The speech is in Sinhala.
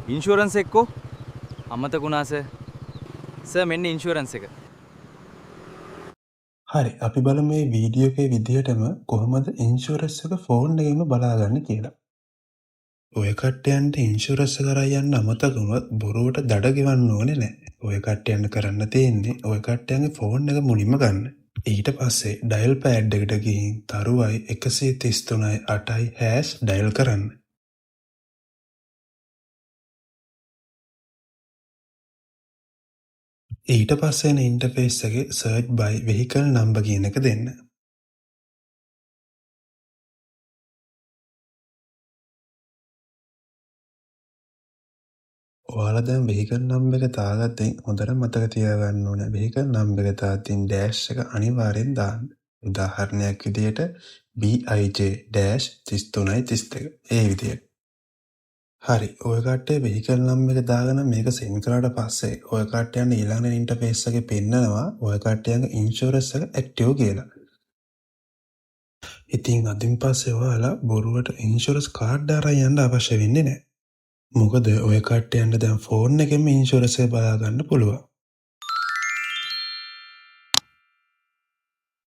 ඉන්ෂුරන්ස් එක්කෝ අමතකුණා සර් මෙන්න ඉන්ෂුරන්ස් එක. හරි අපි බලමු මේ වීඩියෝ එකේ විදිහටම කොහොමද ඉන්ෂුරන්ස් එක ෆෝන් එකේම බලාගන්න කියලා. ඔය කට්ටියන්ට ඉන්ෂුරන්ස් එක කරා යන්න අමතක වුණොත් බොරුවට දඩ ගෙවන්න ඕනේ නැහැ. ඔය කට්ටියන්ට කරන්න තියෙන්නේ ඔය කට්ටියන්ගේ ෆෝන් එක මුලින්ම ගන්න. ඊට පස්සේ ඩයල් පෑඩ් එකට ගිහින් තරුවයි 133යි 8යි හෑෂ් ඩයල් කරන්න. ඊට පස්සේ එන ඉන්ටර්ෆේස් එකේ සර්ච් බයි වෙහිකල් නම්බර් කියන එක දෙන්න. ඔයාලා දැන් වෙහිකල් නම්බර් එක දාගත්තෙන් හොඳට මතක තියාගන්න ඕනේ වෙහිකල් නම්බර් එක දාද්දී ඩෑෂ් එක අනිවාර්යෙන් දාන්න. උදාහරණයක් විදියට BIJ -33යි 32. ඒ විදියට. හරි. ඔය කට්ටිය වෙහිකල් නම්බර් එක දාගෙන මේක සෙන්ඩ් කරාට පස්සේ ඔය කට්ටියන් ඊළඟ ඉන්ටර්ෆේස් එකේ පෙන්නනවා ඔය කට්ටියන්ගේ ඉන්ෂුරන්ස් එක ඇක්ටිව් කියලා. ඉතින් අදින් පස්සේ ඔයාලා බොරුවට ඉන්ෂුරන්ස් කාඩ් අරන් යන්න අවශ්‍ය වෙන්නේ නැහැ. මොකද ඔය කට්ටියන්ට දැන් ෆෝන් එකෙන්ම ඉන්ෂුරන්ස් එක බලා ගන්න පුළුවන්.